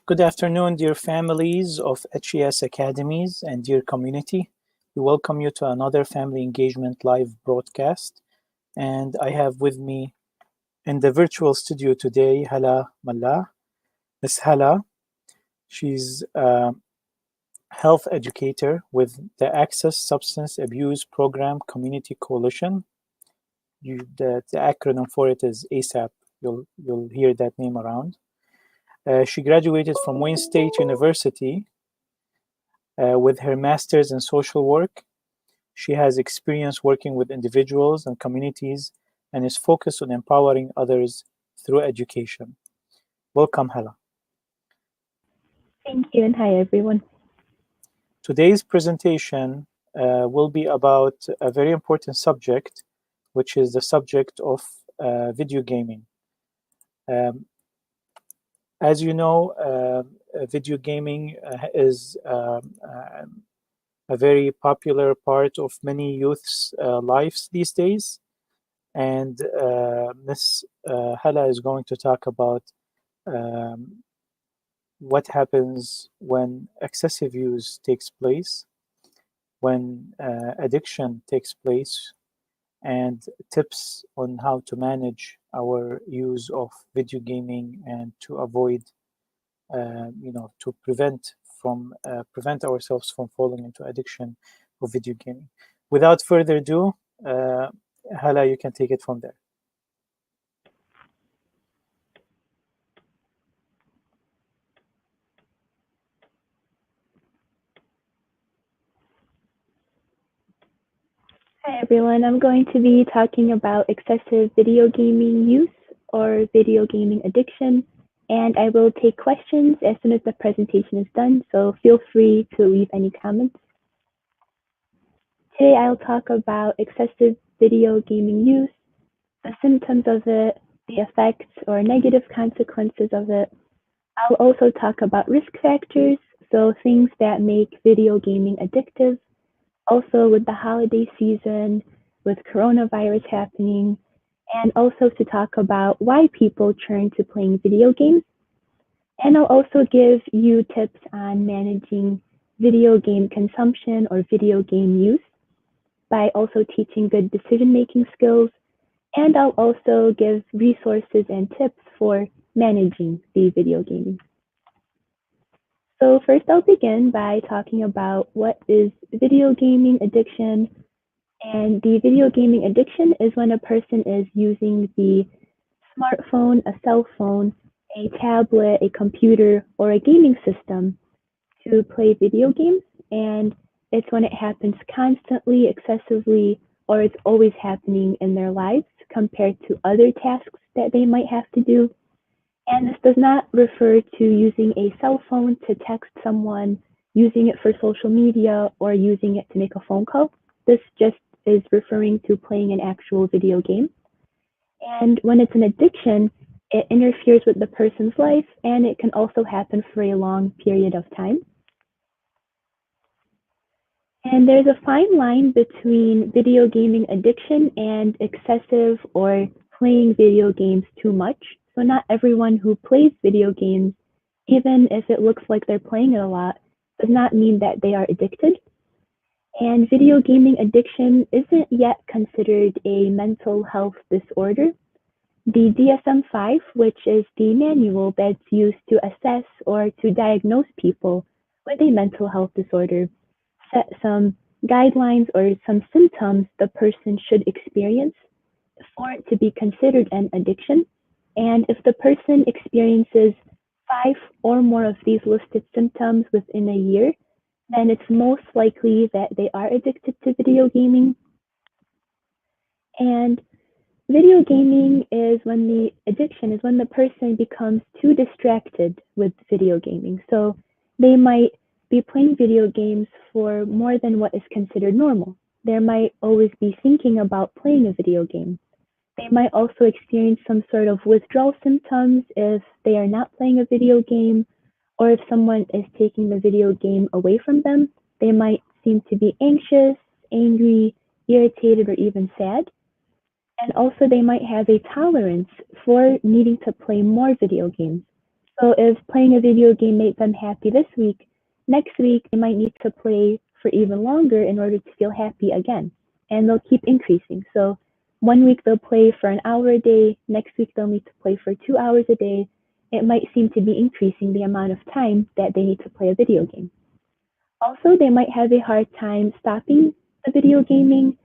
Good afternoon, dear families of HES Academies and dear community. We welcome you to another Family Engagement live broadcast. And I have with me in the virtual studio today, Hala Mallah. Miss Hala, she's a health educator with the Access Substance Abuse Program Community Coalition. The acronym for it is ASAP. You'll hear that name around. She graduated from Wayne State University with her master's in social work. She has experience working with individuals and communities and is focused on empowering others through education. Welcome, Hala. Thank you, and hi, everyone. Today's presentation will be about a very important subject, which is the subject of video gaming. As you know, video gaming is a very popular part of many youth's lives these days. And Ms. Hala is going to talk about what happens when excessive use takes place, when addiction takes place, and tips on how to manage our use of video gaming and to avoid, to prevent ourselves from falling into addiction of video gaming. Without further ado, Hala, you can take it from there. Hi, everyone. I'm going to be talking about excessive video gaming use or video gaming addiction, and I will take questions as soon as the presentation is done, so feel free to leave any comments. Today, I'll talk about excessive video gaming use, the symptoms of it, the effects or negative consequences of it. I'll also talk about risk factors, so things that make video gaming addictive. Also with the holiday season, with coronavirus happening, and also to talk about why people turn to playing video games. And I'll also give you tips on managing video game consumption or video game use by also teaching good decision-making skills. And I'll also give resources and tips for managing the video gaming. So first I'll begin by talking about what is video gaming addiction. And the video gaming addiction is when a person is using the smartphone, a cell phone, a tablet, a computer, or a gaming system to play video games. And it's when it happens constantly, excessively, or it's always happening in their lives compared to other tasks that they might have to do. And this does not refer to using a cell phone to text someone, using it for social media, or using it to make a phone call. This just is referring to playing an actual video game. And when it's an addiction, it interferes with the person's life, and it can also happen for a long period of time. And there's a fine line between video gaming addiction and excessive or playing video games too much. So not everyone who plays video games, even if it looks like they're playing it a lot, does not mean that they are addicted. And video gaming addiction isn't yet considered a mental health disorder. The DSM-5, which is the manual that's used to assess or to diagnose people with a mental health disorder, set some guidelines or some symptoms the person should experience for it to be considered an addiction. And if the person experiences 5 or more of these listed symptoms within a year, then it's most likely that they are addicted to video gaming. And video gaming is when the addiction is when the person becomes too distracted with video gaming. So they might be playing video games for more than what is considered normal. They might always be thinking about playing a video game. They might also experience some sort of withdrawal symptoms if they are not playing a video game, or if someone is taking the video game away from them. They might seem to be anxious, angry, irritated, or even sad. And also they might have a tolerance for needing to play more video games. So if playing a video game made them happy this week, next week they might need to play for even longer in order to feel happy again. And they'll keep increasing. So one week they'll play for an hour a day, next week they'll need to play for 2 hours a day. It might seem to be increasing the amount of time that they need to play a video game. Also, they might have a hard time stopping the video gaming,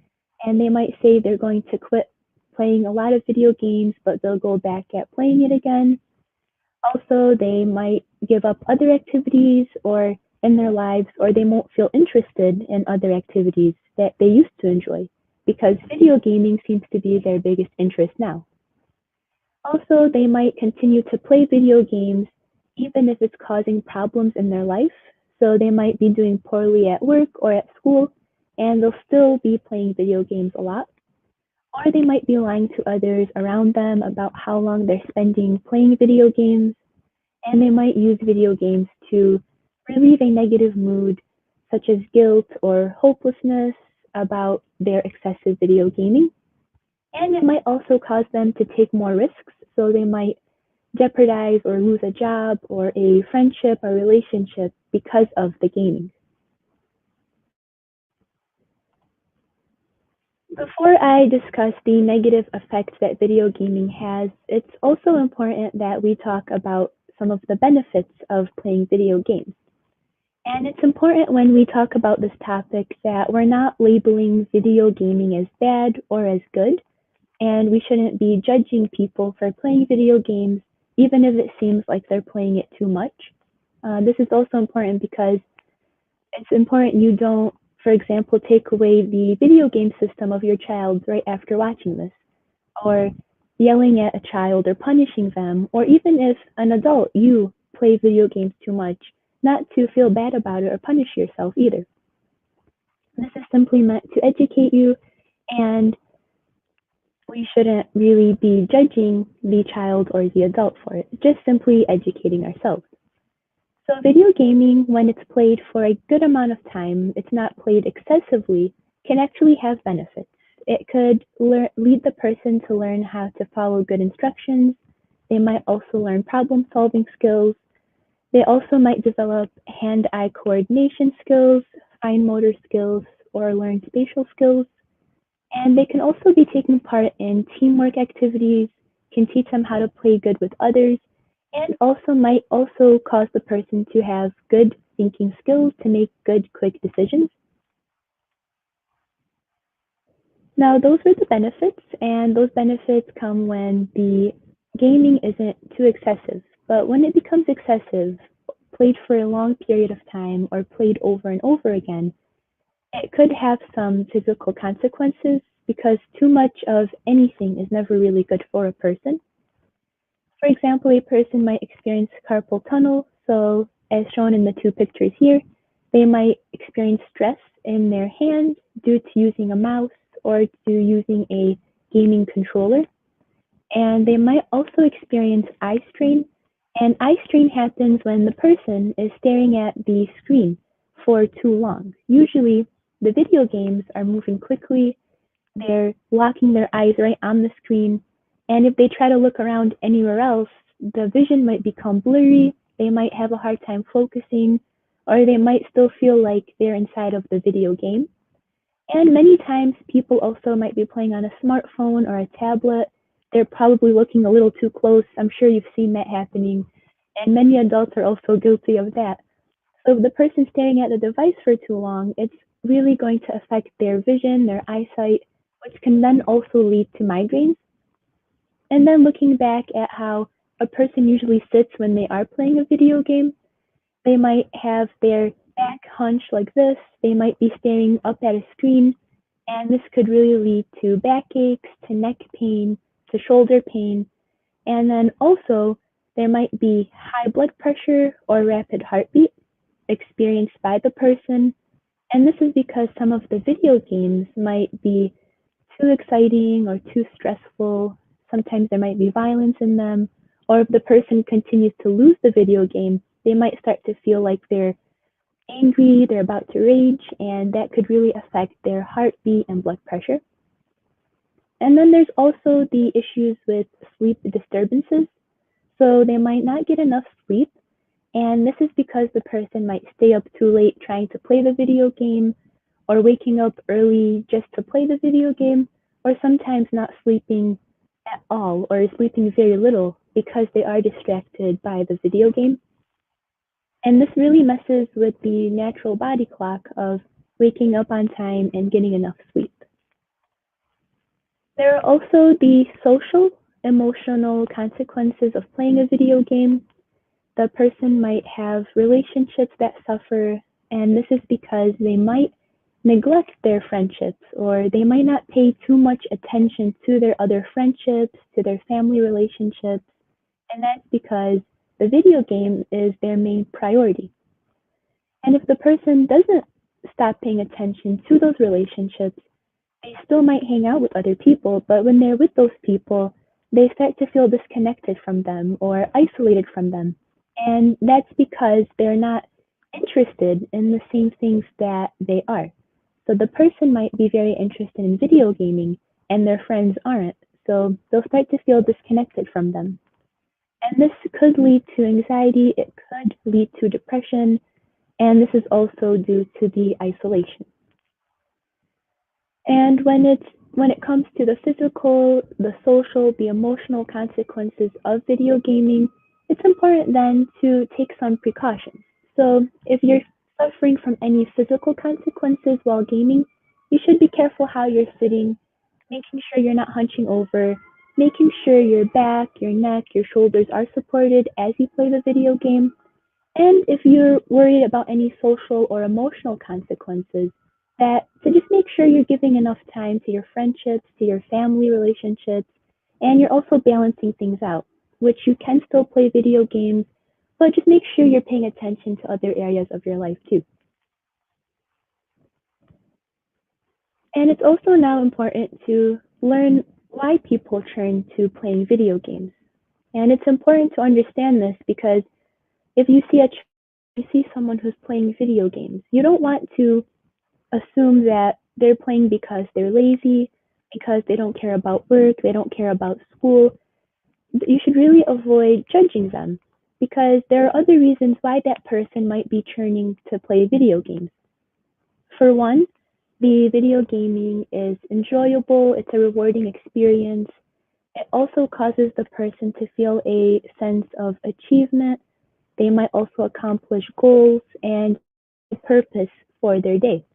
and they might say they're going to quit playing a lot of video games, but they'll go back at playing it again. Also, they might give up other activities or in their lives, or they won't feel interested in other activities that they used to enjoy because video gaming seems to be their biggest interest now. Also, they might continue to play video games even if it's causing problems in their life. So they might be doing poorly at work or at school, and they'll still be playing video games a lot. Or they might be lying to others around them about how long they're spending playing video games, and they might use video games to relieve a negative mood, such as guilt or hopelessness about their excessive video gaming. And it might also cause them to take more risks, so they might jeopardize or lose a job or a friendship or relationship because of the gaming. Before I discuss the negative effects that video gaming has, it's also important that we talk about some of the benefits of playing video games. And it's important when we talk about this topic that we're not labeling video gaming as bad or as good, and we shouldn't be judging people for playing video games even if it seems like they're playing it too much. This is also important because it's important you don't, for example, take away the video game system of your child right after watching this, or yelling at a child or punishing them, or even if an adult, you play video games too much, not to feel bad about it or punish yourself either. This is simply meant to educate you, and we shouldn't really be judging the child or the adult for it, just simply educating ourselves. So video gaming, when it's played for a good amount of time, it's not played excessively, can actually have benefits. It could lead the person to learn how to follow good instructions. They might also learn problem-solving skills. They also might develop hand-eye coordination skills, fine motor skills, or learn spatial skills. And they can also be taking part in teamwork activities, can teach them how to play good with others, and also might also cause the person to have good thinking skills to make good, quick decisions. Now, those are the benefits, and those benefits come when the gaming isn't too excessive. But when it becomes excessive, played for a long period of time, or played over and over again, it could have some physical consequences because too much of anything is never really good for a person. For example, a person might experience carpal tunnel, so as shown in the two pictures here, they might experience stress in their hand due to using a mouse or to using a gaming controller. And they might also experience eye strain, and eye strain happens when the person is staring at the screen for too long. Usually, the video games are moving quickly, they're locking their eyes right on the screen, and if they try to look around anywhere else, the vision might become blurry, they might have a hard time focusing, or they might still feel like they're inside of the video game. And many times people also might be playing on a smartphone or a tablet. They're probably looking a little too close. I'm sure you've seen that happening, and many adults are also guilty of that. So if the person's staring at the device for too long, it's really going to affect their vision, their eyesight, which can then also lead to migraines. And then looking back at how a person usually sits when they are playing a video game, they might have their back hunched like this, they might be staring up at a screen, and this could really lead to backaches, to neck pain, to shoulder pain, and then also there might be high blood pressure or rapid heartbeat experienced by the person, and this is because some of the video games might be too exciting or too stressful. Sometimes there might be violence in them, or if the person continues to lose the video game, they might start to feel like they're angry, they're about to rage, and that could really affect their heartbeat and blood pressure. And then there's also the issues with sleep disturbances. So they might not get enough sleep, and this is because the person might stay up too late trying to play the video game, or waking up early just to play the video game, or sometimes not sleeping at all or sleeping very little because they are distracted by the video game. And this really messes with the natural body clock of waking up on time and getting enough sleep. There are also the social, emotional consequences of playing a video game. The person might have relationships that suffer, and this is because they might neglect their friendships, or they might not pay too much attention to their other friendships, to their family relationships, and that's because the video game is their main priority. And if the person doesn't stop paying attention to those relationships, they still might hang out with other people, but when they're with those people, they start to feel disconnected from them or isolated from them. And that's because they're not interested in the same things that they are. So the person might be very interested in video gaming and their friends aren't. So they'll start to feel disconnected from them. And this could lead to anxiety, it could lead to depression, and this is also due to the isolation. And when it comes to the physical, the social, the emotional consequences of video gaming, it's important then to take some precautions. So if you're suffering from any physical consequences while gaming, you should be careful how you're sitting, making sure you're not hunching over, making sure your back, your neck, your shoulders are supported as you play the video game. And if you're worried about any social or emotional consequences, to just make sure you're giving enough time to your friendships, to your family relationships, and you're also balancing things out, which you can still play video games, but just make sure you're paying attention to other areas of your life too. And it's also now important to learn why people turn to playing video games. And it's important to understand this because if you see someone who's playing video games, you don't want to assume that they're playing because they're lazy, because they don't care about work, they don't care about school. You should really avoid judging them because there are other reasons why that person might be turning to play video games. For one, the video gaming is enjoyable, it's a rewarding experience. It also causes the person to feel a sense of achievement. They might also accomplish goals and a purpose for their day.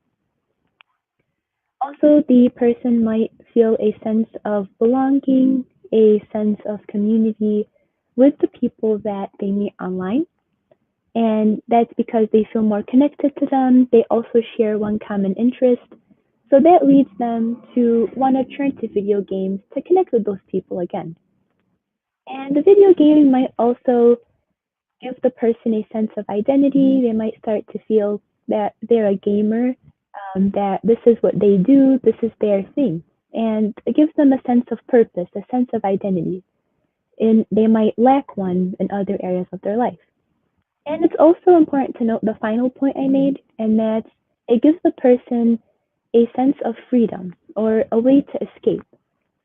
Also, the person might feel a sense of belonging, a sense of community with the people that they meet online. And that's because they feel more connected to them. They also share one common interest. So that leads them to want to turn to video games to connect with those people again. And the video gaming might also give the person a sense of identity. They might start to feel that they're a gamer, that this is what they do, this is their thing. And it gives them a sense of purpose, a sense of identity. And they might lack one in other areas of their life. And it's also important to note the final point I made, and that it gives the person a sense of freedom or a way to escape.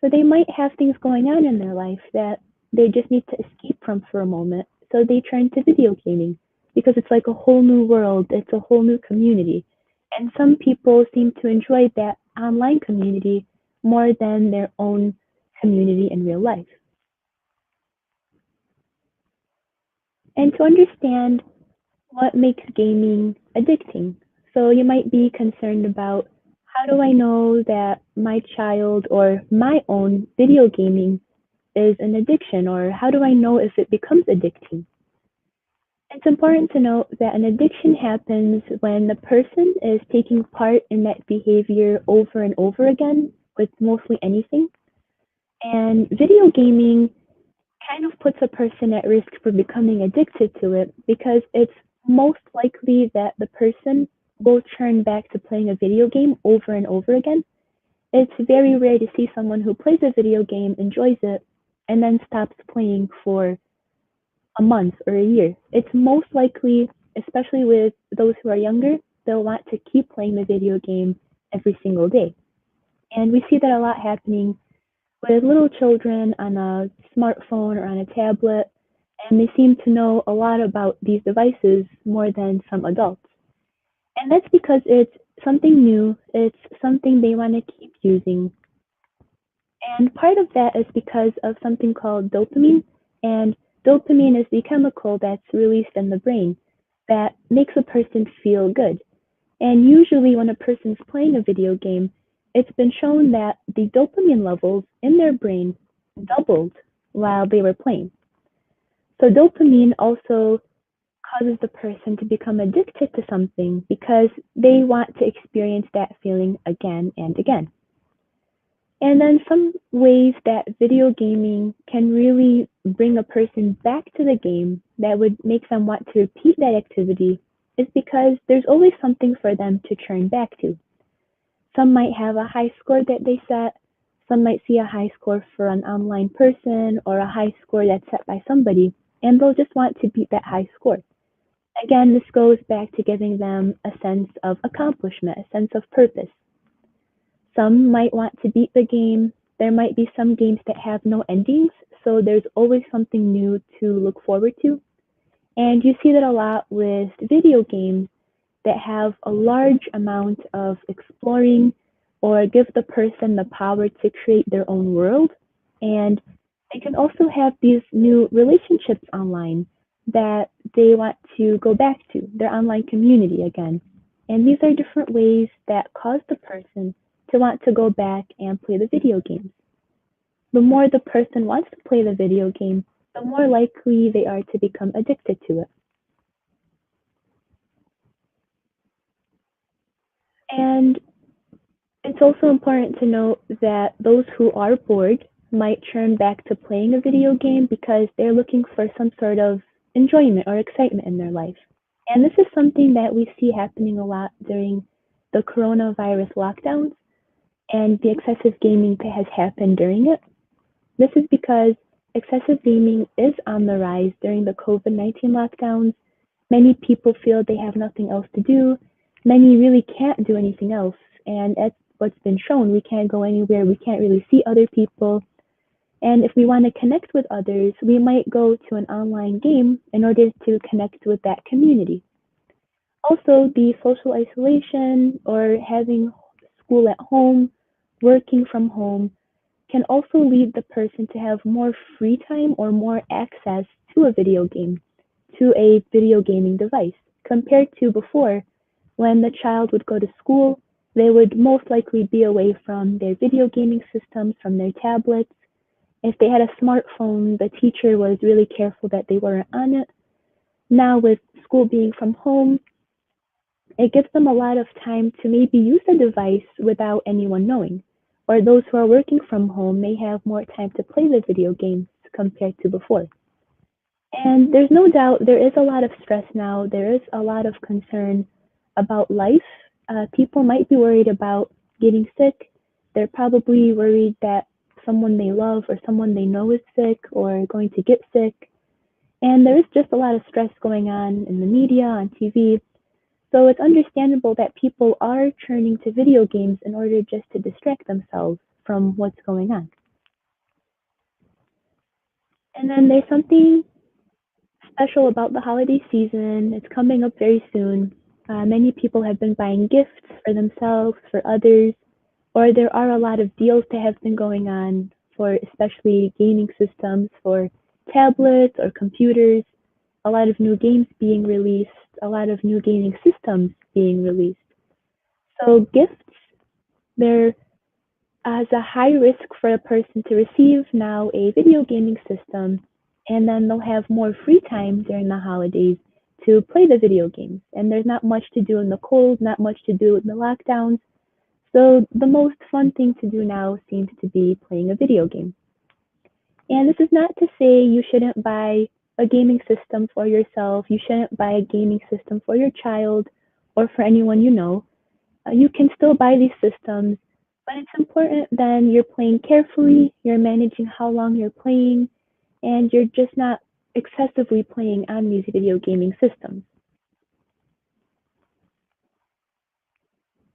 So they might have things going on in their life that they just need to escape from for a moment. So they turn to video gaming because it's like a whole new world. It's a whole new community. And some people seem to enjoy that online community more than their own community in real life. And to understand what makes gaming addicting. So you might be concerned about, how do I know that my child or my own video gaming is an addiction, or how do I know if it becomes addicting? It's important to note that an addiction happens when the person is taking part in that behavior over and over again with mostly anything. And video gaming kind of puts a person at risk for becoming addicted to it because it's most likely that the person will turn back to playing a video game over and over again. It's very rare to see someone who plays a video game, enjoys it, and then stops playing for a month or a year. It's most likely, especially with those who are younger, they'll want to keep playing the video game every single day. And we see that a lot happening with little children on a smartphone or on a tablet. and they seem to know a lot about these devices more than some adults. And that's because it's something new, it's something they want to keep using. And part of that is because of something called dopamine, and dopamine is the chemical that's released in the brain that makes a person feel good. And usually when a person's playing a video game, it's been shown that the dopamine levels in their brain doubled while they were playing. So dopamine also causes the person to become addicted to something because they want to experience that feeling again and again. And then some ways that video gaming can really bring a person back to the game that would make them want to repeat that activity is because there's always something for them to turn back to. Some might have a high score that they set. Some might see a high score for an online person or a high score that's set by somebody, and they'll just want to beat that high score. Again, this goes back to giving them a sense of accomplishment, a sense of purpose. Some might want to beat the game. There might be some games that have no endings, so there's always something new to look forward to. And you see that a lot with video games that have a large amount of exploring or give the person the power to create their own world. And they can also have these new relationships online that they want to go back to, their online community again. And these are different ways that cause the person to want to go back and play the video games. The more the person wants to play the video game, the more likely they are to become addicted to it. And it's also important to note that those who are bored might turn back to playing a video game because they're looking for some sort of enjoyment or excitement in their life. And this is something that we see happening a lot during the coronavirus lockdowns and the excessive gaming that has happened during it. This is because excessive gaming is on the rise during the COVID-19 lockdowns. Many people feel they have nothing else to do. Many really can't do anything else. And that's what's been shown. We can't go anywhere. We can't really see other people. And if we want to connect with others, we might go to an online game in order to connect with that community. Also, the social isolation or having school at home, working from home, can also lead the person to have more free time or more access to a video game, to a video gaming device, compared to before, when the child would go to school, they would most likely be away from their video gaming systems, from their tablets. If they had a smartphone, the teacher was really careful that they weren't on it. Now with school being from home, it gives them a lot of time to maybe use a device without anyone knowing. Or those who are working from home may have more time to play the video games compared to before. And there's no doubt there is a lot of stress now. There is a lot of concern about life. People might be worried about getting sick. They're probably worried that someone they love or someone they know is sick or going to get sick. And there is just a lot of stress going on in the media, on TV. So it's understandable that people are turning to video games in order just to distract themselves from what's going on. And then there's something special about the holiday season. It's coming up very soon. Many people have been buying gifts for themselves, for others, or there are a lot of deals that have been going on for especially gaming systems, for tablets or computers, a lot of new games being released, a lot of new gaming systems being released. So gifts, there is a high risk for a person to receive now a video gaming system, and then they'll have more free time during the holidays to play the video games. And there's not much to do in the cold, not much to do in the lockdowns. So the most fun thing to do now seems to be playing a video game. And this is not to say you shouldn't buy a gaming system for yourself. You shouldn't buy a gaming system for your child or for anyone you know. You can still buy these systems, but it's important then you're playing carefully, you're managing how long you're playing, and you're just not excessively playing on these video gaming systems.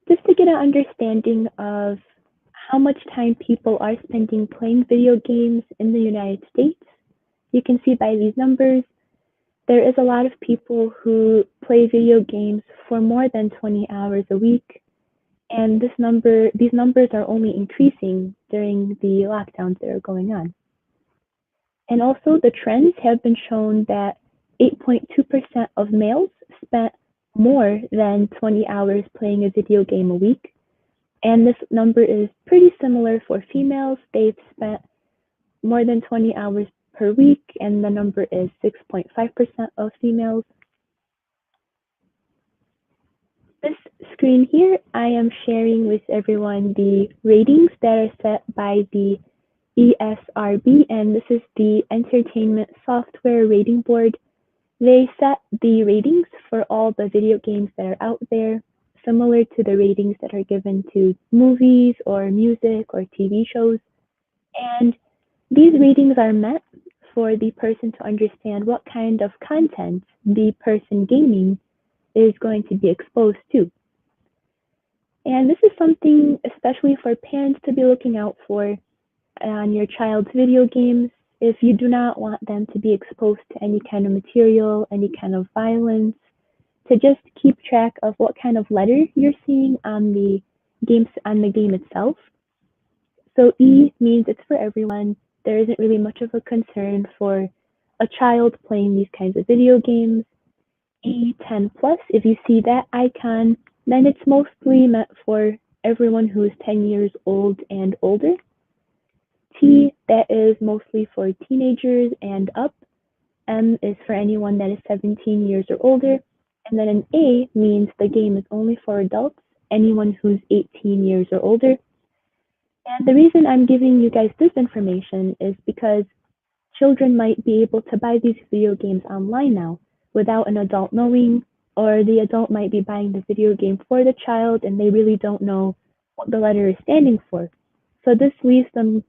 Just to get an understanding of how much time people are spending playing video games in the United States, You can see by these numbers, there is a lot of people who play video games for more than 20 hours a week, and these numbers are only increasing during the lockdowns that are going on. And also the trends have been shown that 8.2% of males spent more than 20 hours playing a video game a week. And this number is pretty similar for females. They've spent more than 20 hours per week, and the number is 6.5% of females. This screen here, I am sharing with everyone the ratings that are set by the ESRB, and this is the Entertainment Software Rating Board. They set the ratings for all the video games that are out there, similar to the ratings that are given to movies or music or TV shows. And these ratings are meant for the person to understand what kind of content the person gaming is going to be exposed to. And this is something especially for parents to be looking out for on your child's video games. If you do not want them to be exposed to any kind of material, any kind of violence, to just keep track of what kind of letter you're seeing on the game itself. So E means it's for everyone. There isn't really much of a concern for a child playing these kinds of video games. E10 plus, if you see that icon, then it's mostly meant for everyone who is 10 years old and older. T, that is mostly for teenagers and up. M is for anyone that is 17 years or older. And then an A means the game is only for adults, anyone who's 18 years or older. And the reason I'm giving you guys this information is because children might be able to buy these video games online now without an adult knowing, or the adult might be buying the video game for the child and they really don't know what the letter is standing for. So this leaves them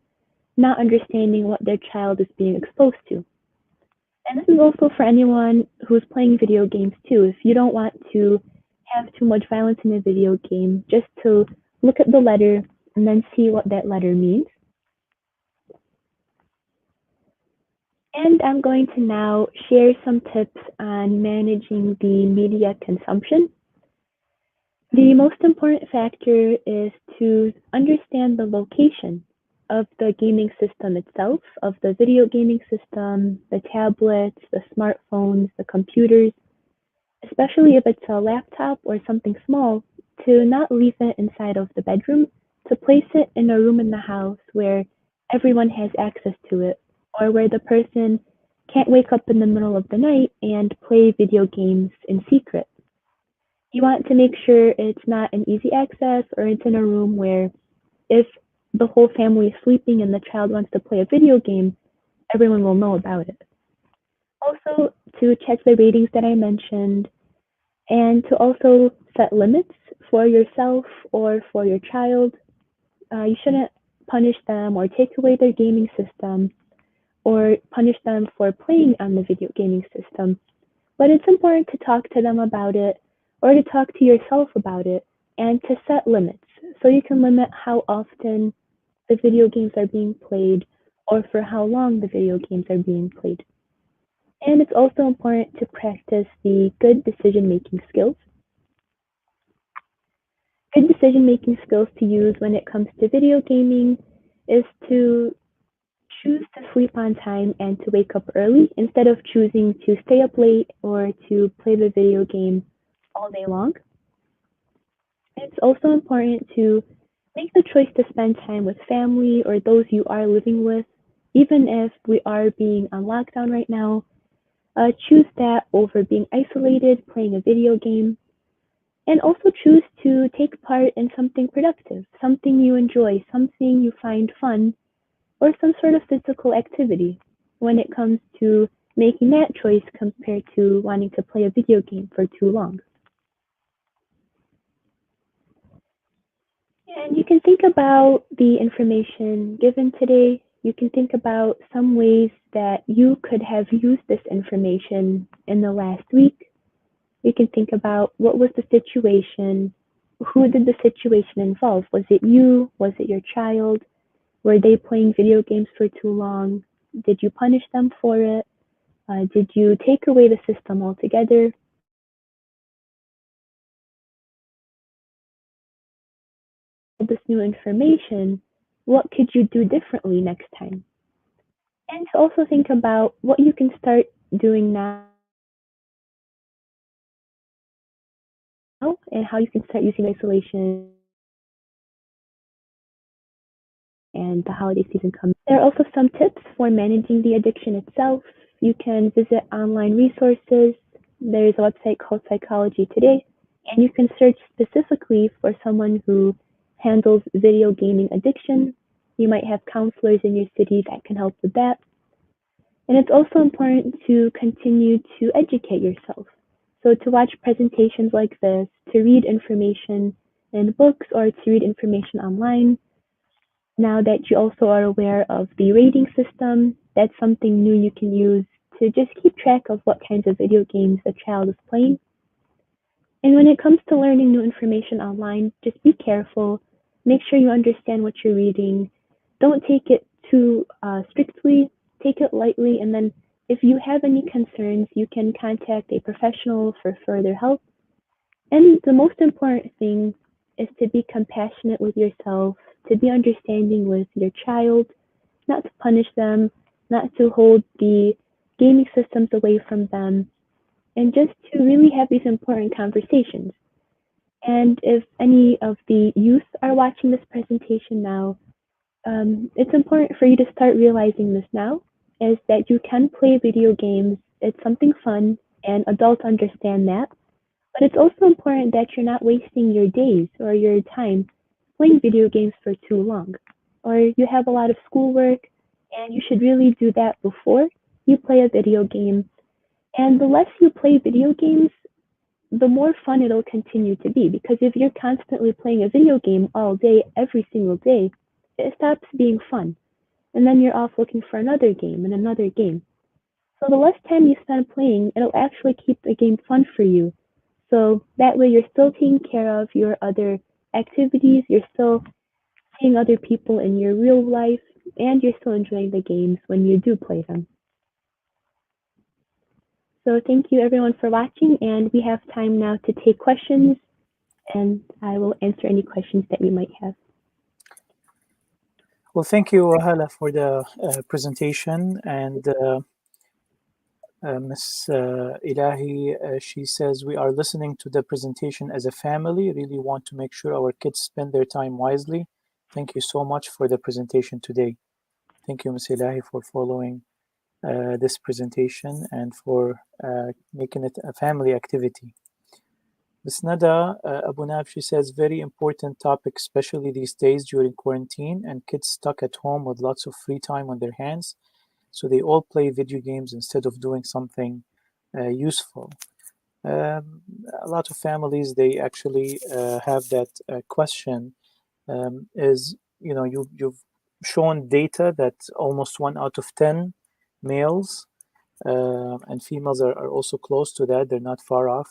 not understanding what their child is being exposed to. And this is also for anyone who's playing video games too. If you don't want to have too much violence in a video game, just to look at the letter and then see what that letter means. And I'm going to now share some tips on managing the media consumption. The most important factor is to understand the location of the gaming system itself, of the video gaming system, the tablets, the smartphones, the computers, especially if it's a laptop or something small, to not leave it inside of the bedroom, to place it in a room in the house where everyone has access to it, or where the person can't wake up in the middle of the night and play video games in secret. You want to make sure it's not an easy access, or it's in a room where if the whole family is sleeping and the child wants to play a video game, everyone will know about it. Also, to check the ratings that I mentioned, and to also set limits for yourself or for your child. You shouldn't punish them or take away their gaming system or punish them for playing on the video gaming system. But it's important to talk to them about it, or to talk to yourself about it, and to set limits. So you can limit how often the video games are being played, or for how long the video games are being played. And it's also important to practice the good decision-making skills. Good decision-making skills to use when it comes to video gaming is to choose to sleep on time and to wake up early instead of choosing to stay up late or to play the video game all day long. It's also important to make the choice to spend time with family or those you are living with, even if we are being on lockdown right now. Choose that over being isolated, playing a video game, and also choose to take part in something productive, something you enjoy, something you find fun, or some sort of physical activity when it comes to making that choice compared to wanting to play a video game for too long. And you can think about the information given today. You can think about some ways that you could have used this information in the last week. You can think about what was the situation, who did the situation involve? Was it you? Was it your child? Were they playing video games for too long? Did you punish them for it? Did you take away the system altogether? This new information, what could you do differently next time? And to also think about what you can start doing now and how you can start using isolation and the holiday season comes. There are also some tips for managing the addiction itself. You can visit online resources. There's a website called Psychology Today, and you can search specifically for someone who handles video gaming addiction. You might have counselors in your city that can help with that. And it's also important to continue to educate yourself. So to watch presentations like this, to read information in books or to read information online. Now that you also are aware of the rating system, that's something new you can use to just keep track of what kinds of video games a child is playing. And when it comes to learning new information online, just be careful. Make sure you understand what you're reading. Don't take it too strictly. Take it lightly. And then if you have any concerns, you can contact a professional for further help. And the most important thing is to be compassionate with yourself, to be understanding with your child, not to punish them, not to hold the gaming systems away from them, and just to really have these important conversations. And if any of the youth are watching this presentation now, it's important for you to start realizing this now, is that you can play video games. It's something fun, and adults understand that. But it's also important that you're not wasting your days or your time playing video games for too long. Or you have a lot of schoolwork, and you should really do that before you play a video game. And the less you play video games, the more fun it'll continue to be. Because if you're constantly playing a video game all day, every single day, it stops being fun. And then you're off looking for another game and another game. So the less time you spend playing, it'll actually keep the game fun for you. So that way you're still taking care of your other activities, you're still seeing other people in your real life, and you're still enjoying the games when you do play them. So thank you everyone for watching, and we have time now to take questions, and I will answer any questions that you might have. Well, thank you, Hala, for the presentation. And Ms. Ilahi, she says, we are listening to the presentation as a family, really want to make sure our kids spend their time wisely. Thank you so much for the presentation today. Thank you, Ms. Ilahi, for following this presentation and for making it a family activity. Ms. Nada Abu Nab, she says, very important topic, especially these days during quarantine and kids stuck at home with lots of free time on their hands. So they all play video games instead of doing something useful. A lot of families, they actually have that question is, you know, you've shown data that almost 1 out of 10 males and females are also close to that. They're not far off,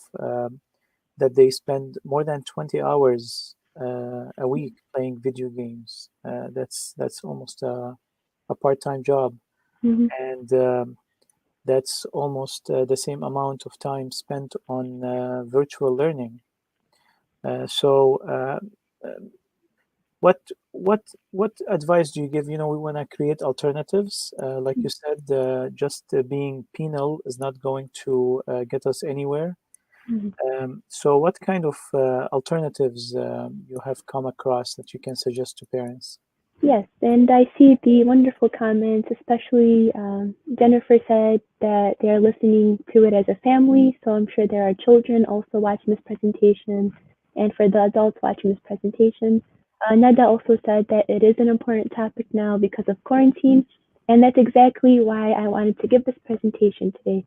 that they spend more than 20 hours a week playing video games. That's almost a part-time job. Mm-hmm. And that's almost the same amount of time spent on virtual learning. So what advice do you give? You know, we want to create alternatives. Like you said, just being penal is not going to get us anywhere. Mm-hmm. So what kind of alternatives you have come across that you can suggest to parents? Yes, and I see the wonderful comments, especially Jennifer said that they're listening to it as a family, so I'm sure there are children also watching this presentation, and for the adults watching this presentation. Nada also said that it is an important topic now because of quarantine, and that's exactly why I wanted to give this presentation today.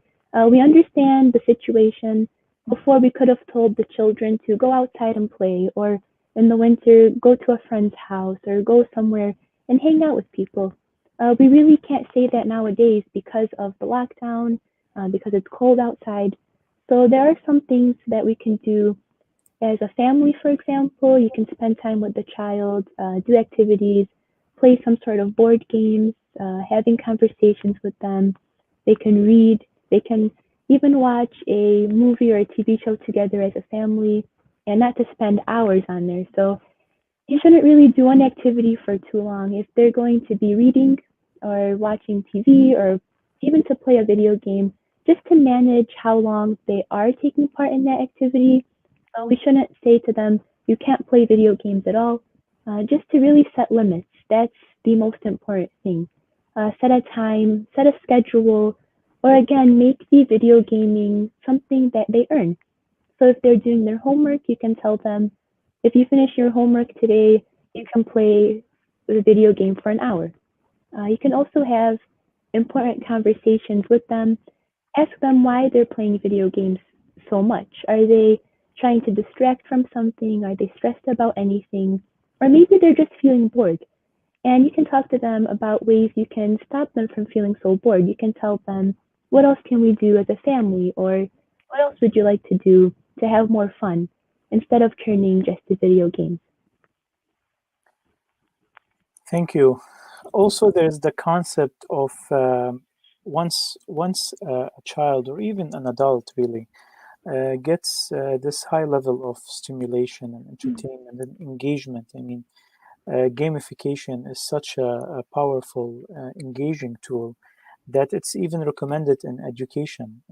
We understand the situation. Before, we could have told the children to go outside and play, or in the winter, go to a friend's house or go somewhere and hang out with people. We really can't say that nowadays because of the lockdown, because it's cold outside. So there are some things that we can do as a family, for example. You can spend time with the child, do activities, play some sort of board games, having conversations with them. They can read, they can even watch a movie or a TV show together as a family, and not to spend hours on there. So you shouldn't really do one activity for too long. If they're going to be reading or watching TV or even to play a video game, just to manage how long they are taking part in that activity. So we shouldn't say to them, you can't play video games at all. Just to really set limits. That's the most important thing. Set a time, set a schedule, or again, make the video gaming something that they earn. So if they're doing their homework, you can tell them, if you finish your homework today, you can play the video game for an hour. You can also have important conversations with them. Ask them why they're playing video games so much. Are they trying to distract from something? Are they stressed about anything? Or maybe they're just feeling bored. And you can talk to them about ways you can stop them from feeling so bored. You can tell them, what else can we do as a family? Or what else would you like to do to have more fun instead of turning just to video games? Thank you. Also, there's the concept of once a child or even an adult really gets this high level of stimulation and entertainment and engagement. I mean, gamification is such a powerful, engaging tool that it's even recommended in education.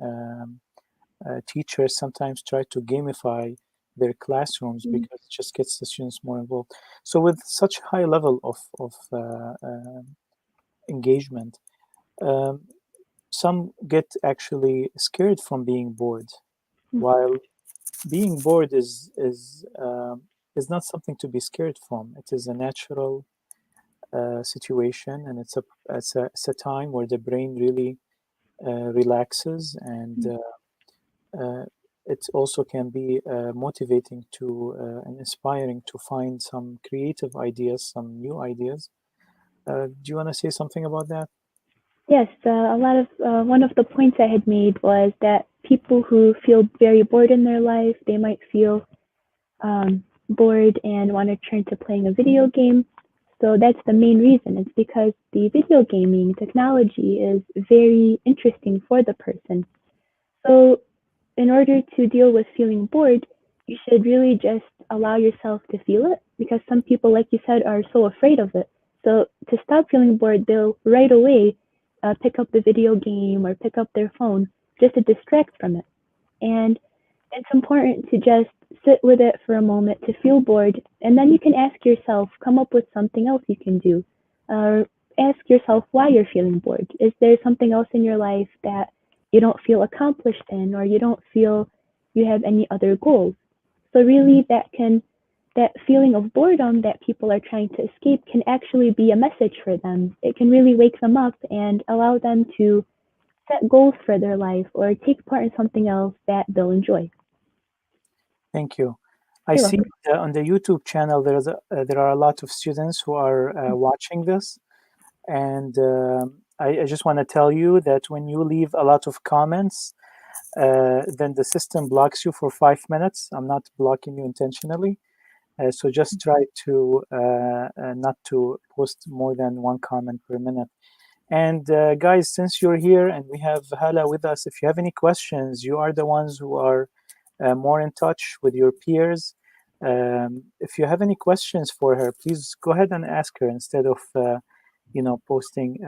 Teachers sometimes try to gamify their classrooms because it just gets the students more involved. So with such high level of engagement, some get actually scared from being bored, while being bored is not something to be scared from. It is a natural situation, and it's a time where the brain really relaxes, and it also can be motivating to and inspiring to find some creative ideas, some new ideas. Do you want to say something about that? Yes, a lot of one of the points I had made was that people who feel very bored in their life, they might feel bored and want to turn to playing a video game. So that's the main reason. It's because the video gaming technology is very interesting for the person. So in order to deal with feeling bored, you should really just allow yourself to feel it, because some people, like you said, are so afraid of it. So to stop feeling bored, they'll right away pick up the video game or pick up their phone just to distract from it. And it's important to just sit with it for a moment to feel bored, and then you can ask yourself, come up with something else you can do. Ask yourself why you're feeling bored. Is there something else in your life that you don't feel accomplished in, or you don't feel you have any other goals? So really that feeling of boredom that people are trying to escape can actually be a message for them. It can really wake them up and allow them to set goals for their life or take part in something else that they'll enjoy. Thank you. I see on the YouTube channel there are a lot of students who are watching this, and I just want to tell you that when you leave a lot of comments, then the system blocks you for 5 minutes. I'm not blocking you intentionally, so just try to not to post more than one comment per minute. And guys, since you're here and we have Hala with us, if you have any questions, you are the ones who are more in touch with your peers. If you have any questions for her, please go ahead and ask her instead of posting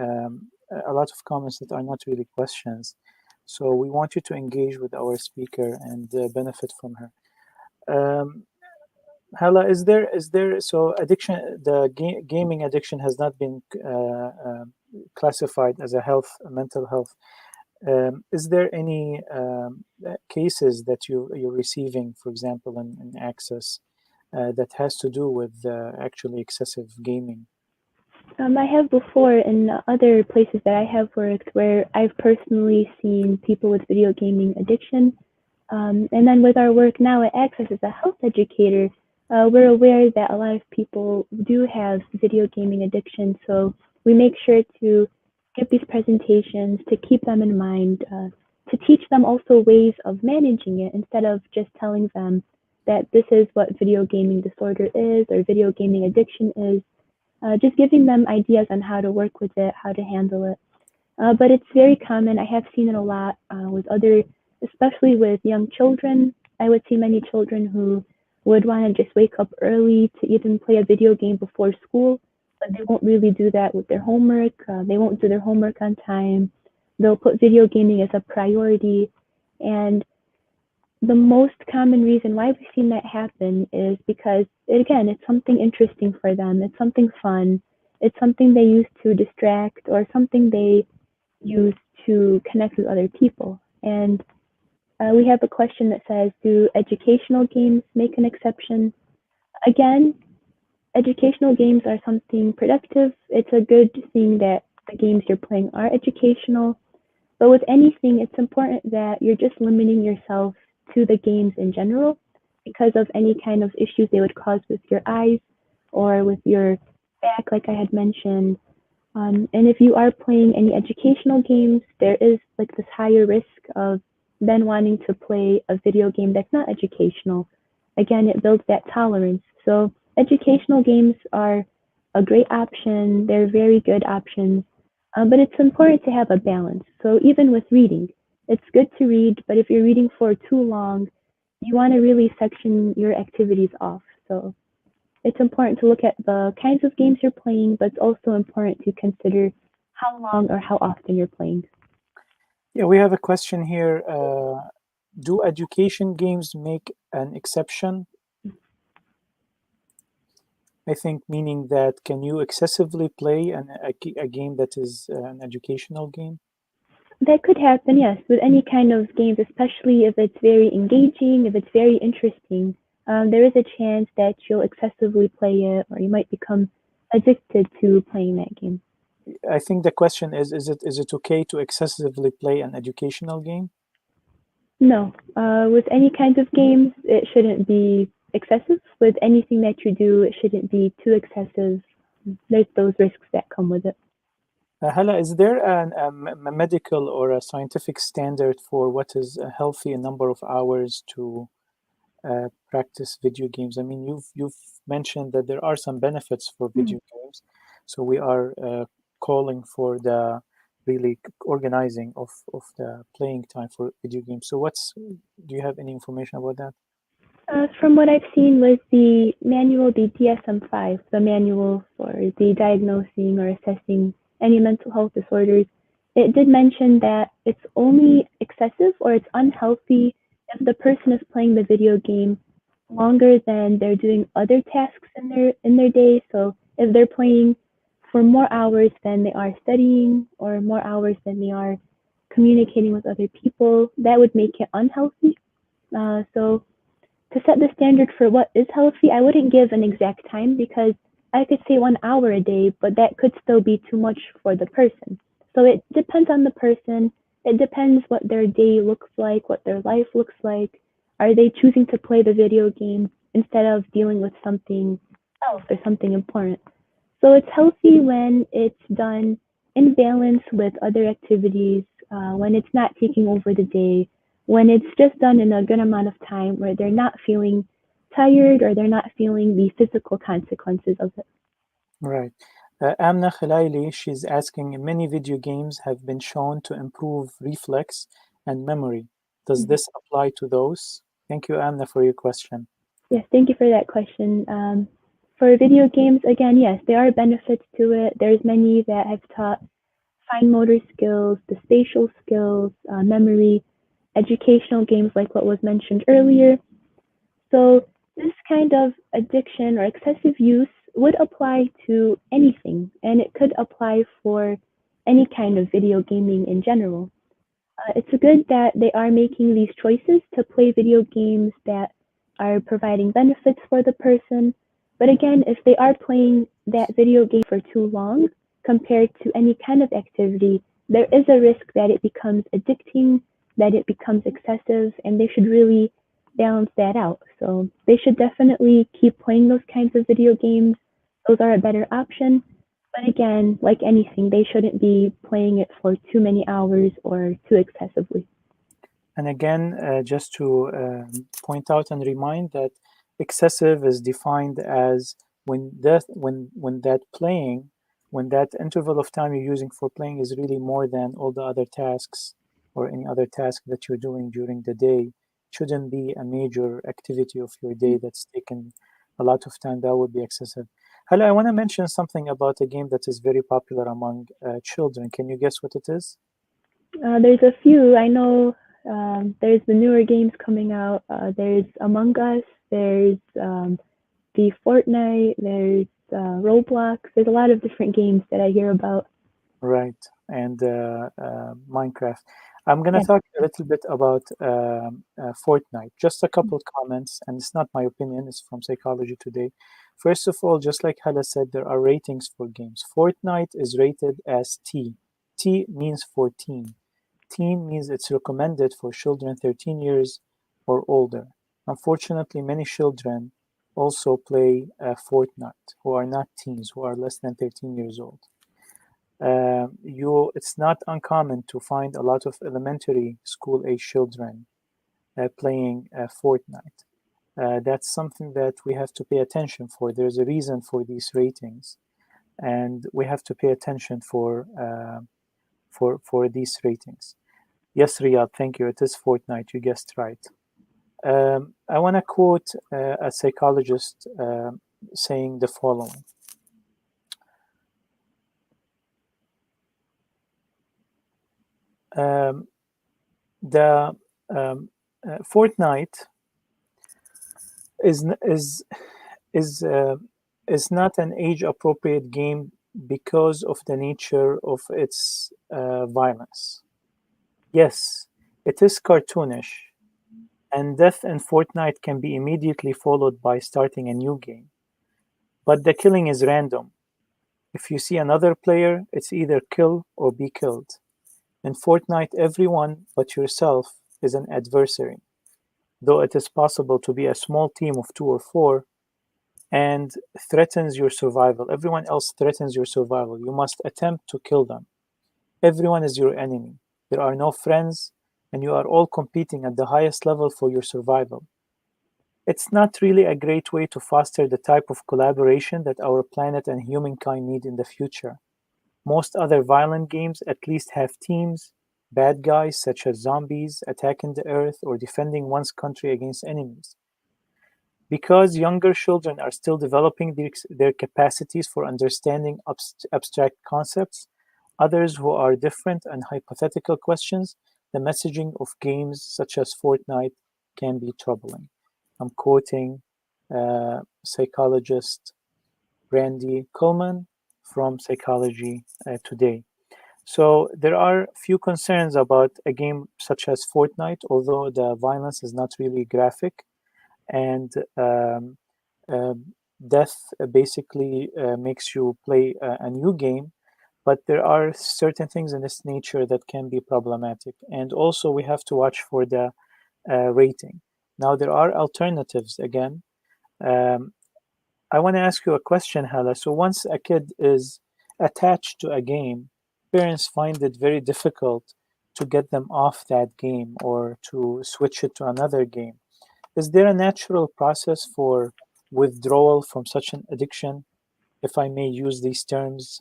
a lot of comments that are not really questions. So we want you to engage with our speaker and benefit from her. Hala, is there so addiction, the gaming addiction has not been classified as a mental health. Is there any cases that you're receiving, for example, in Access that has to do with actually excessive gaming? I have before in other places that I have worked where I've personally seen people with video gaming addiction. And then with our work now at Access as a health educator, we're aware that a lot of people do have video gaming addiction. So we make sure to give these presentations to keep them in mind, to teach them also ways of managing it instead of just telling them that this is what video gaming disorder is or video gaming addiction is. just giving them ideas on how to work with it, how to handle it. But it's very common. I have seen it a lot with especially with young children. I would see many children who would want to just wake up early to even play a video game before school, but they won't really do that with their homework. They won't do their homework on time. They'll put video gaming as a priority. And the most common reason why we've seen that happen is because, again, it's something interesting for them. It's something fun. It's something they use to distract or something they use to connect with other people. And we have a question that says, do educational games make an exception? Again, educational games are something productive. It's a good thing that the games you're playing are educational. But with anything, it's important that you're just limiting yourself to the games in general because of any kind of issues they would cause with your eyes or with your back, like I had mentioned. And if you are playing any educational games, there is like this higher risk of then wanting to play a video game that's not educational. Again, it builds that tolerance. So educational games are a great option. They're very good options, but it's important to have a balance. So even with reading, it's good to read, but if you're reading for too long, you want to really section your activities off. So it's important to look at the kinds of games you're playing, but it's also important to consider how long or how often you're playing. Yeah, we have a question here. Do education games make an exception? I think meaning that can you excessively play a game that is an educational game? That could happen, yes, with any kind of games, especially if it's very engaging, if it's very interesting. There is a chance that you'll excessively play it, or you might become addicted to playing that game. I think the question is it okay to excessively play an educational game? No, with any kinds of games, it shouldn't be excessive. With anything that you do, it shouldn't be too excessive. There's those risks that come with it. Hala, is there a medical or a scientific standard for what is a healthy number of hours to practice video games? I mean, you've mentioned that there are some benefits for video games, so we are calling for the really organizing of the playing time for video games. So do you have any information about that? From what I've seen with the manual, the DSM-5, the manual for the diagnosing or assessing any mental health disorders, it did mention that it's only excessive or it's unhealthy if the person is playing the video game longer than they're doing other tasks in their day. So if they're playing for more hours than they are studying or more hours than they are communicating with other people, that would make it unhealthy. So to set the standard for what is healthy, I wouldn't give an exact time because I could say 1 hour a day, but that could still be too much for the person. So it depends on the person. It depends what their day looks like, what their life looks like. Are they choosing to play the video game instead of dealing with something else or something important? So it's healthy when it's done in balance with other activities, when it's not taking over the day, when it's just done in a good amount of time where they're not feeling tired or they're not feeling the physical consequences of it. Right. Amna Khalaili, she's asking, many video games have been shown to improve reflex and memory. Does this apply to those? Thank you, Amna, for your question. Yes, thank you for that question. For video games, again, yes, there are benefits to it. There's many that have taught fine motor skills, the spatial skills, memory, educational games like what was mentioned earlier. So this kind of addiction or excessive use would apply to anything, and it could apply for any kind of video gaming in general. It's good that they are making these choices to play video games that are providing benefits for the person. But again, if they are playing that video game for too long compared to any kind of activity, there is a risk that it becomes addicting, that it becomes excessive, and they should really balance that out. So they should definitely keep playing those kinds of video games. Those are a better option. But again, like anything, they shouldn't be playing it for too many hours or too excessively. And again, just to point out and remind that excessive is defined as when that interval of time you're using for playing is really more than all the other tasks or any other task that you're doing during the day, shouldn't be a major activity of your day that's taken a lot of time. That would be excessive. Hala, I want to mention something about a game that is very popular among children. Can you guess what it is? There's a few. I know there's the newer games coming out. There's Among Us. There's the Fortnite. There's Roblox. There's a lot of different games that I hear about. Right, and Minecraft. I'm going to talk a little bit about Fortnite. Just a couple comments, and it's not my opinion, it's from Psychology Today. First of all, just like Hala said, there are ratings for games. Fortnite is rated as T. T means 14. Teen means it's recommended for children 13 years or older. Unfortunately, many children also play Fortnite who are not teens, who are less than 13 years old. It's not uncommon to find a lot of elementary school age children playing Fortnite. That's something that we have to pay attention for. There's a reason for these ratings, and we have to pay attention for these ratings. Yes, Riyadh, thank you. It is Fortnite. You guessed right. I want to quote a psychologist saying the following. Fortnite is not an age-appropriate game because of the nature of its violence. Yes, it is cartoonish, and death in Fortnite can be immediately followed by starting a new game. But the killing is random. If you see another player, it's either kill or be killed. In Fortnite, everyone but yourself is an adversary, though it is possible to be a small team of 2 or 4 and threatens your survival. Everyone else threatens your survival. You must attempt to kill them. Everyone is your enemy. There are no friends, and you are all competing at the highest level for your survival. It's not really a great way to foster the type of collaboration that our planet and humankind need in the future. Most other violent games at least have teams, bad guys such as zombies attacking the earth or defending one's country against enemies. Because younger children are still developing their capacities for understanding abstract concepts, others who are different and hypothetical questions, the messaging of games such as Fortnite can be troubling. I'm quoting psychologist Randy Coleman from Psychology Today. So there are few concerns about a game such as Fortnite, although the violence is not really graphic, and death basically makes you play a new game. But there are certain things in this nature that can be problematic. And also we have to watch for the rating. Now there are alternatives again. I want to ask you a question, Hala. So once a kid is attached to a game, parents find it very difficult to get them off that game or to switch it to another game. Is there a natural process for withdrawal from such an addiction, if I may use these terms?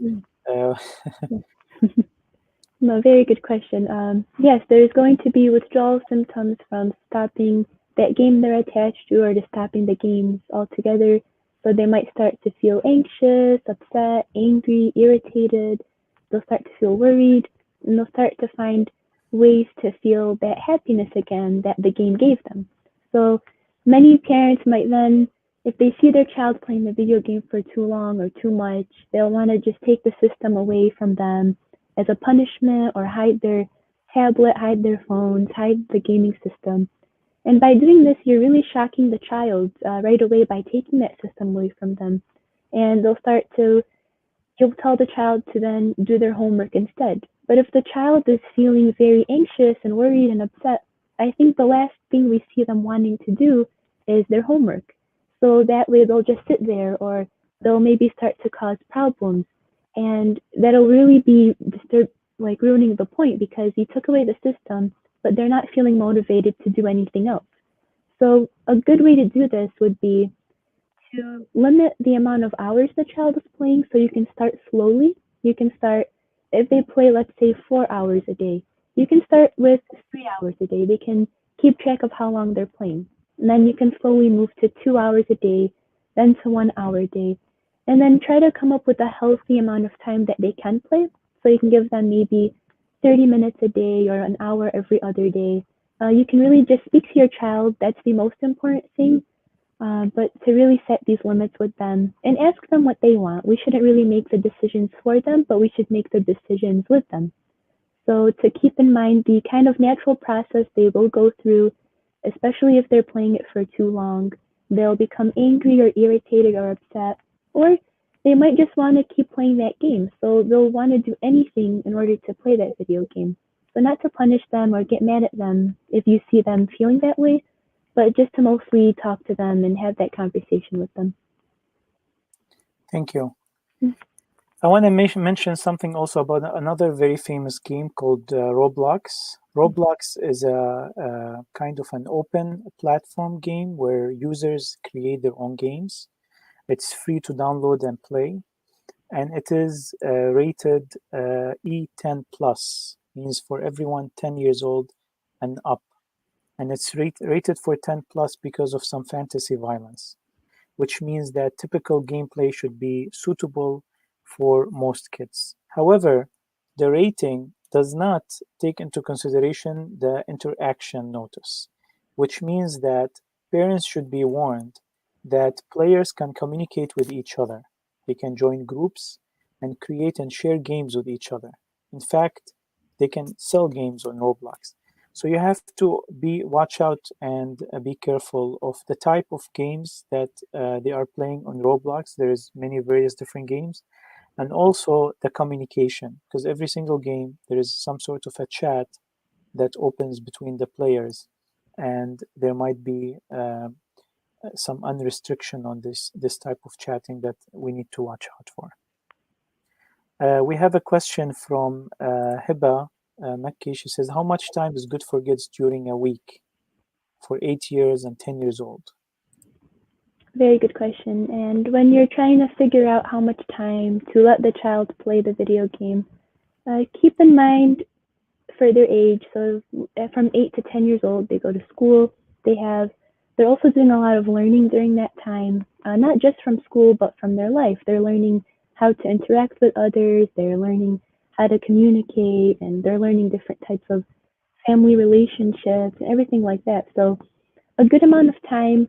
No, very good question. Yes, there is going to be withdrawal symptoms from stopping that game they're attached to or to stopping the games altogether. So they might start to feel anxious, upset, angry, irritated. They'll start to feel worried, and they'll start to find ways to feel that happiness again that the game gave them. So many parents might then, if they see their child playing the video game for too long or too much, they'll want to just take the system away from them as a punishment or hide their tablet, hide their phones, hide the gaming system. And by doing this, you're really shocking the child right away by taking that system away from them. And you'll tell the child to then do their homework instead. But if the child is feeling very anxious and worried and upset, I think the last thing we see them wanting to do is their homework. So that way they'll just sit there, or they'll maybe start to cause problems. And that'll really be ruining the point, because you took away the system, but they're not feeling motivated to do anything else. So a good way to do this would be to limit the amount of hours the child is playing, so you can start slowly. You can start, if they play, let's say, 4 hours a day, you can start with 3 hours a day. They can keep track of how long they're playing. And then you can slowly move to 2 hours a day, then to 1 hour a day. And then try to come up with a healthy amount of time that they can play. So you can give them maybe 30 minutes a day or an hour every other day. You can really just speak to your child. That's the most important thing. But to really set these limits with them and ask them what they want. We shouldn't really make the decisions for them, but we should make the decisions with them. So to keep in mind the kind of natural process they will go through, especially if they're playing it for too long. They'll become angry or irritated or upset, or they might just want to keep playing that game. So they'll want to do anything in order to play that video game. So not to punish them or get mad at them if you see them feeling that way, but just to mostly talk to them and have that conversation with them. Thank you. I want to mention something also about another very famous game called Roblox. Roblox is a kind of an open platform game where users create their own games. It's free to download and play, and it is rated E10 plus, means for everyone 10 years old and up. And it's rated for 10 plus because of some fantasy violence, which means that typical gameplay should be suitable for most kids. However, the rating does not take into consideration the interaction notice, which means that parents should be warned that players can communicate with each other. They can join groups and create and share games with each other. In fact, they can sell games on Roblox. So you have to watch out and be careful of the type of games that they are playing on Roblox. There's many various different games, and also the communication, because every single game there is some sort of a chat that opens between the players, and there might be some unrestriction on this type of chatting that we need to watch out for. We have a question from Hiba Makki. She says, how much time is good for kids during a week for 8 years and 10 years old? Very good question. And when you're trying to figure out how much time to let the child play the video game, keep in mind for their age. So from 8 to 10 years old, they go to school. They're also doing a lot of learning during that time, not just from school, but from their life. They're learning how to interact with others. They're learning how to communicate, and they're learning different types of family relationships and everything like that. So a good amount of time,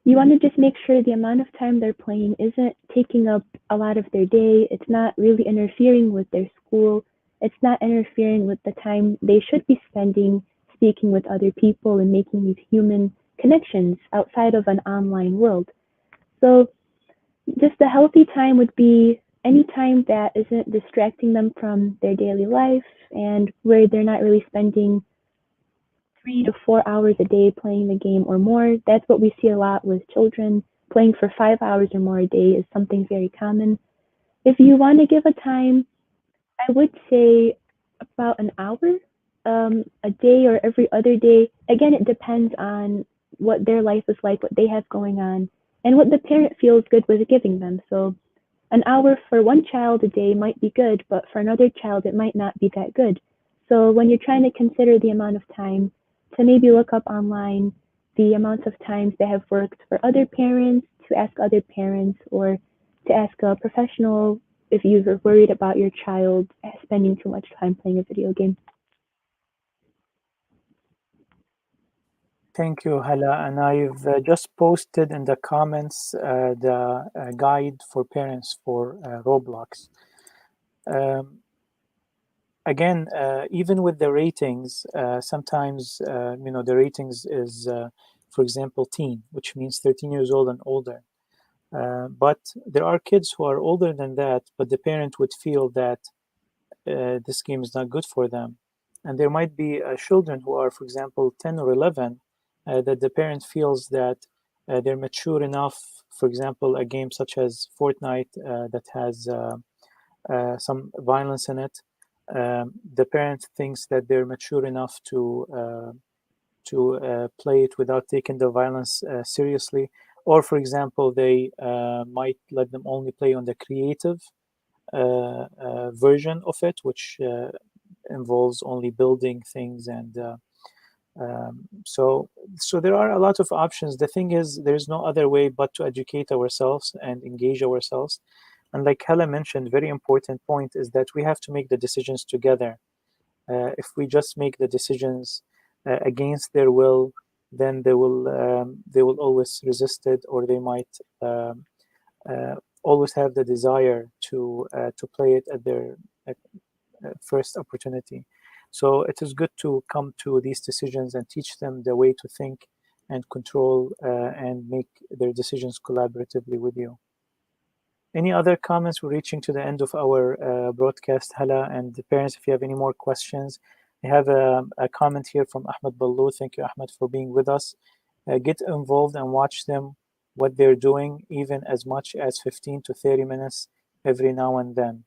you want to just make sure the amount of time they're playing isn't taking up a lot of their day. It's not really interfering with their school. It's not interfering with the time they should be spending speaking with other people and making these human connections outside of an online world. So just a healthy time would be any time that isn't distracting them from their daily life and where they're not really spending 3 to 4 hours a day playing the game or more. That's what we see a lot with children. Playing for 5 hours or more a day is something very common. If you want to give a time, I would say about an hour a day or every other day. Again, it depends on what their life is like, what they have going on, and what the parent feels good with giving them. So an hour for one child a day might be good, but for another child, it might not be that good. So when you're trying to consider the amount of time, to maybe look up online the amount of times that have worked for other parents, to ask other parents, or to ask a professional if you're worried about your child spending too much time playing a video game. Thank you, Hala. And I've just posted in the comments the guide for parents for Roblox. Again, even with the ratings, sometimes, the ratings is, for example, teen, which means 13 years old and older. But there are kids who are older than that, but the parent would feel that this game is not good for them. And there might be children who are, for example, 10 or 11, that the parent feels that they're mature enough. For example, a game such as Fortnite that has some violence in it. The parent thinks that they're mature enough to play it without taking the violence seriously. or for example, they might let them only play on the creative version of it, which involves only building things. And so there are a lot of options. The thing is, there's no other way but to educate ourselves and engage ourselves. And like Hala mentioned, very important point is that we have to make the decisions together. If we just make the decisions against their will, then they will always resist it, or they might always have the desire to play it at their first opportunity. So it is good to come to these decisions and teach them the way to think and control and make their decisions collaboratively with you. Any other comments? We're reaching to the end of our broadcast, Hala, and the parents, if you have any more questions. I have a comment here from Ahmed Ballu. Thank you, Ahmed, for being with us. Get involved and watch them, what they're doing, even as much as 15 to 30 minutes every now and then.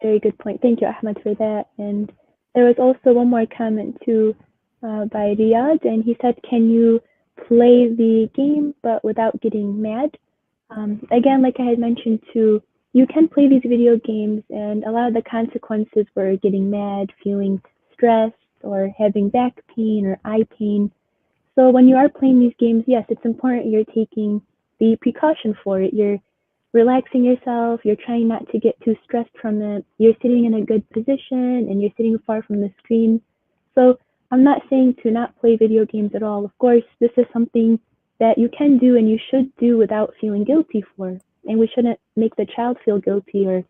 Very good point. Thank you, Ahmed, for that. And there was also one more comment too by Riyadh, and he said, can you play the game but without getting mad? Again, like I had mentioned too, you can play these video games, and a lot of the consequences were getting mad, feeling stressed, or having back pain or eye pain. So when you are playing these games, yes, it's important you're taking the precaution for it. You're relaxing yourself, you're trying not to get too stressed from it, you're sitting in a good position, and you're sitting far from the screen. So I'm not saying to not play video games at all. Of course, this is something that you can do and you should do without feeling guilty for. And we shouldn't make the child feel guilty or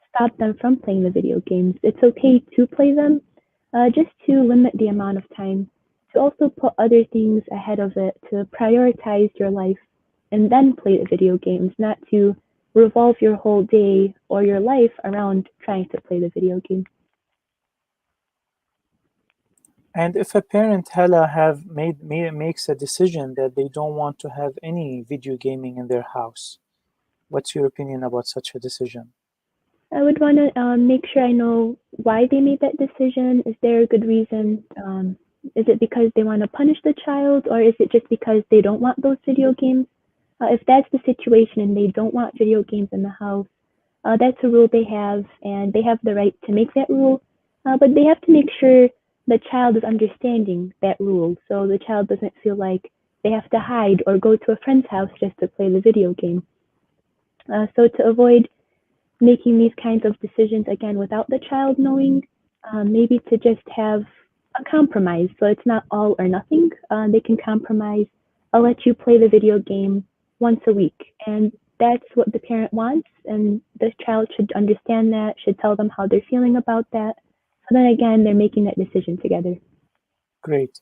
stop them from playing the video games. It's okay to play them, just to limit the amount of time, to also put other things ahead of it, to prioritize your life and then play the video games, not to revolve your whole day or your life around trying to play the video game. And if a parent, Hala, makes a decision that they don't want to have any video gaming in their house, what's your opinion about such a decision? I would want to make sure I know why they made that decision. Is there a good reason? Is it because they want to punish the child, or is it just because they don't want those video games? If that's the situation and they don't want video games in the house, that's a rule they have, and they have the right to make that rule. But they have to make sure the child is understanding that rule, so the child doesn't feel like they have to hide or go to a friend's house just to play the video game. So to avoid making these kinds of decisions again without the child knowing, maybe to just have a compromise. So it's not all or nothing. They can compromise. I'll let you play the video game once a week, and that's what the parent wants, and the child should understand that, should tell them how they're feeling about that. So then again, they're making that decision together. Great.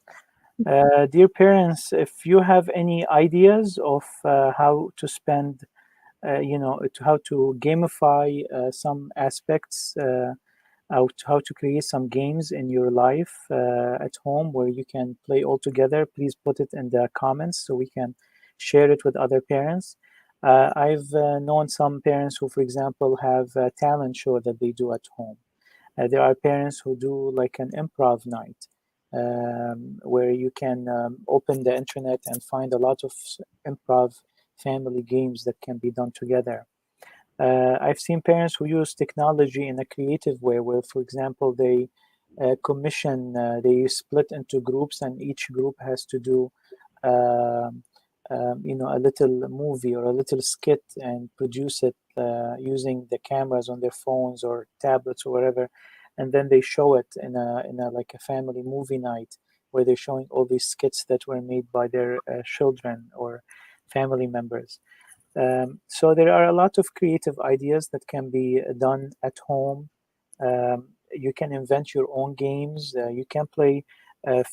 Dear parents, if you have any ideas of how to spend, how to gamify some aspects, how to create some games in your life at home where you can play all together, please put it in the comments so we can share it with other parents. I've known some parents who, for example, have a talent show that they do at home. There are parents who do like an improv night where you can open the internet and find a lot of improv family games that can be done together. I've seen parents who use technology in a creative way where, for example, they commission, they split into groups, and each group has to do a little movie or a little skit and produce it using the cameras on their phones or tablets or whatever, and then they show it in a like a family movie night where they're showing all these skits that were made by their children or family members. So there are a lot of creative ideas that can be done at home. You can invent your own games. You can play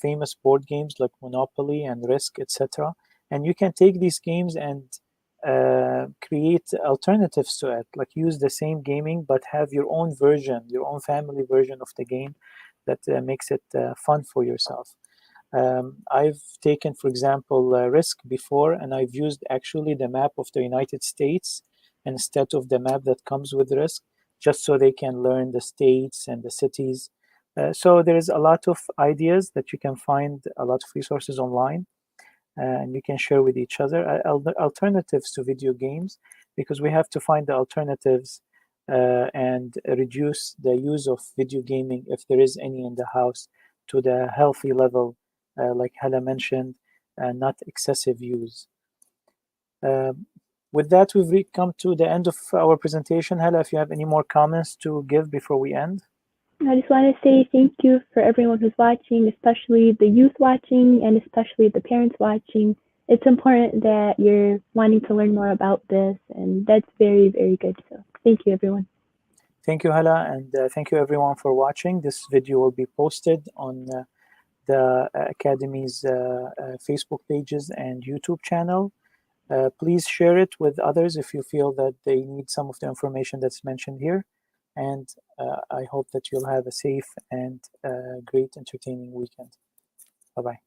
famous board games like Monopoly and Risk, etc. And you can take these games and create alternatives to it, like use the same gaming, but have your own version, your own family version of the game that makes it fun for yourself. I've taken, for example, Risk before, and I've used actually the map of the United States instead of the map that comes with Risk, just so they can learn the states and the cities. So there's a lot of ideas that you can find, a lot of resources online. and you can share with each other alternatives to video games, because we have to find the alternatives and reduce the use of video gaming, if there is any in the house, to the healthy level, like Hala mentioned, not excessive use. With that, we've come to the end of our presentation. Hala, if you have any more comments to give before we end. I just want to say thank you for everyone who's watching, especially the youth watching and especially the parents watching. It's important that you're wanting to learn more about this, and that's very, very good. So thank you, everyone. Thank you, Hala, and thank you, everyone, for watching. This video will be posted on the Academy's Facebook pages and YouTube channel. Please share it with others if you feel that they need some of the information that's mentioned here. And I hope that you'll have a safe and great entertaining weekend. Bye-bye.